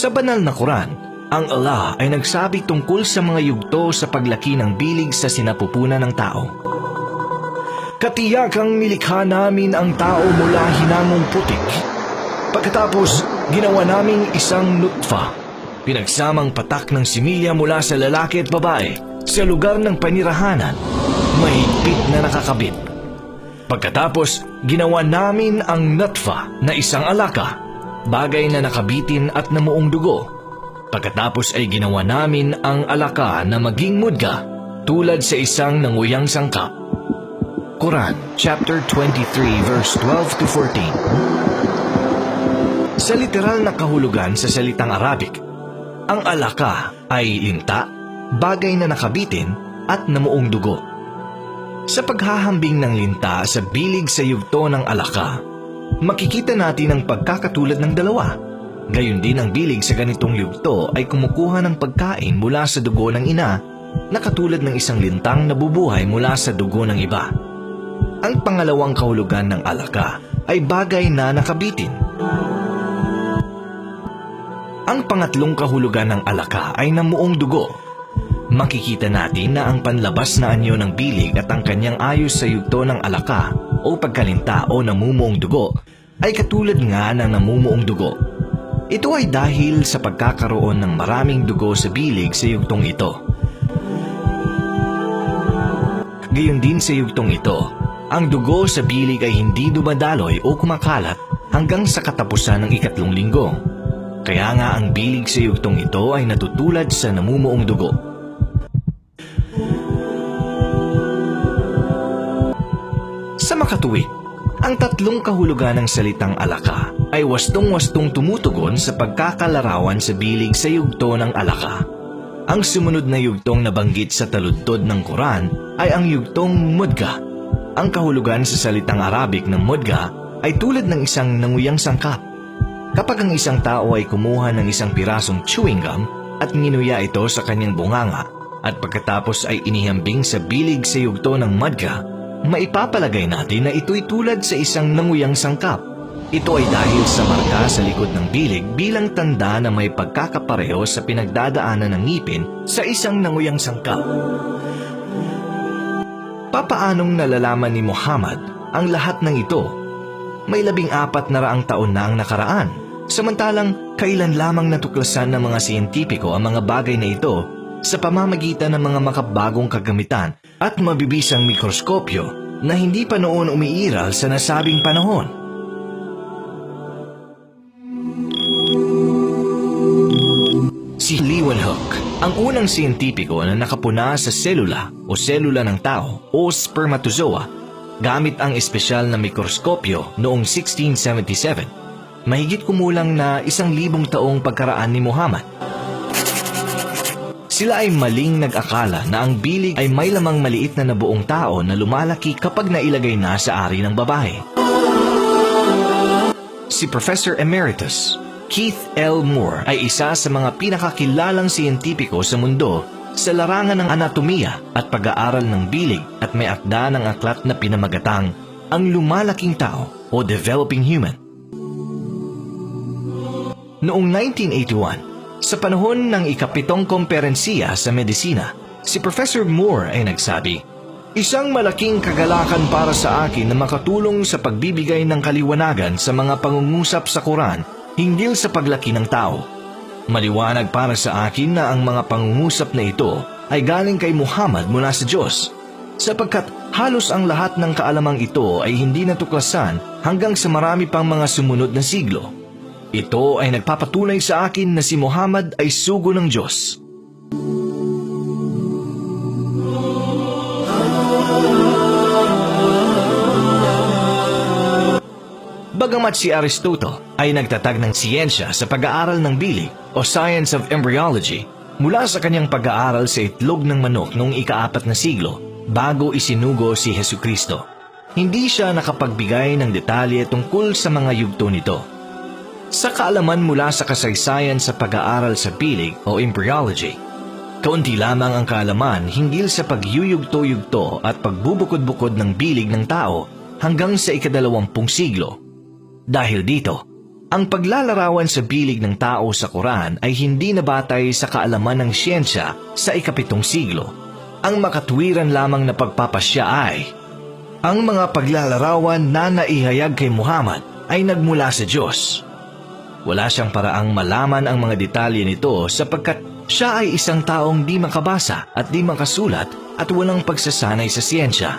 Sa banal na Quran, ang Allah ay nagsabi tungkol sa mga yugto sa paglaki ng bilig sa sinapupunan ng tao. Katiyakang nilikha namin ang tao mula hinamong putik. Pagkatapos, ginawa naming isang nutfa, pinagsamang patak ng similya mula sa lalaki at babae sa lugar ng panirahanan, mahigpit na nakakabit. Pagkatapos, ginawa namin ang nutfa na isang alaka, bagay na nakabitin at namuong dugo. Pagkatapos ay ginawa namin ang alaka na maging mudga, tulad sa isang nanguyang sangkap. Quran, chapter 23, verse 12 to 14. Sa literal na kahulugan sa salitang Arabic, ang alaka ay linta, bagay na nakabitin at namuong dugo. Sa paghahambing ng linta sa bilig sa yugto ng alaka, makikita natin ang pagkakatulad ng dalawa. Gayon din ang bilig sa ganitong yugto ay kumukuha ng pagkain mula sa dugo ng ina na katulad ng isang lintang nabubuhay mula sa dugo ng iba. Ang pangalawang kahulugan ng alaka ay bagay na nakabitin. Ang pangatlong kahulugan ng alaka ay namuong dugo. Makikita natin na ang panlabas na anyo ng bilig at ang kanyang ayos sa yugto ng alaka o pagkalinta o namumuong dugo ay katulad nga ng namumuong dugo. Ito ay dahil sa pagkakaroon ng maraming dugo sa bilig sa yugtong ito. Gayon din sa yugtong ito, ang dugo sa bilig ay hindi dumadaloy o kumakalat hanggang sa katapusan ng 3 linggo. Kaya nga ang bilig sa yugtong ito ay natutulad sa namumuong dugo. Sa makatuwid, ang tatlong kahulugan ng salitang alaka ay wastong-wastong tumutugon sa pagkakalarawan sa bilig sa yugto ng alaka. Ang sumunod na yugtong nabanggit sa taludtod ng Quran ay ang yugtong mudga. Ang kahulugan sa salitang Arabic ng mudga ay tulad ng isang nanguyang sangkap. Kapag ang isang tao ay kumuha ng isang pirasong chewing gum at nginuya ito sa kanyang bunganga at pagkatapos ay inihambing sa bilig sa yugto ng mudga, maipapalagay natin na ito'y tulad sa isang nanguyang sangkap. Ito ay dahil sa marka sa likod ng bilig bilang tanda na may pagkakapareho sa pinagdadaanan ng ngipin sa isang nanguyang sangkap. Papaanong nalalaman ni Muhammad ang lahat ng ito? May 14 taon na ang nakaraan, samantalang kailan lamang natuklasan ng mga siyentipiko ang mga bagay na ito sa pamamagitan ng mga makabagong kagamitan at mabibisang mikroskopyo na hindi pa noon umiiral sa nasabing panahon. Si Leeuwenhoek, ang unang siyentipiko na nakapuna sa selula o selula ng tao o spermatozoa gamit ang espesyal na mikroskopyo noong 1677, mahigit kumulang na 1,000 taong pagkaraan ni Muhammad. Sila ay maling nag-akala na ang bilig ay may lamang maliit na nabuong tao na lumalaki kapag nailagay na sa ari ng babae. Si Professor Emeritus Keith L. Moore ay isa sa mga pinakakilalang siyentipiko sa mundo sa larangan ng anatomiya at pag-aaral ng bilig at may akda ng aklat na pinamagatang Ang Lumalaking Tao o Developing Human. Noong 1981, sa panahon ng ika-7 komperensiya sa medisina, si Professor Moore ay nagsabi, "Isang malaking kagalakan para sa akin na makatulong sa pagbibigay ng kaliwanagan sa mga pangungusap sa Quran hinggil sa paglaki ng tao. Maliwanag para sa akin na ang mga pangungusap na ito ay galing kay Muhammad mula sa Diyos, sapagkat halos ang lahat ng kaalamang ito ay hindi natuklasan hanggang sa marami pang mga sumunod na siglo. Ito ay nagpapatunay sa akin na si Muhammad ay sugo ng Diyos." Bagamat si Aristotle ay nagtatag ng siyensya sa pag-aaral ng bilig o Science of Embryology mula sa kanyang pag-aaral sa itlog ng manok noong ika-4 na siglo bago isinugo si Hesukristo, hindi siya nakapagbigay ng detalye tungkol sa mga yugto nito. Sa kaalaman mula sa kasaysayan sa pag-aaral sa bilig o embryology, kaunti lamang ang kaalaman hinggil sa pagyuyugto-yugto at pagbubukod-bukod ng bilig ng tao hanggang sa ika-20 siglo. Dahil dito, Ang paglalarawan sa bilig ng tao sa Quran ay hindi nabatay sa kaalaman ng siyensya sa ika-7 siglo. Ang makatwiran lamang na pagpapasya ay, ang mga paglalarawan na naihayag kay Muhammad ay nagmula sa Diyos. Wala siyang paraang malaman ang mga detalye nito sapagkat siya ay isang taong di makabasa at di makasulat at walang pagsasanay sa siyensya.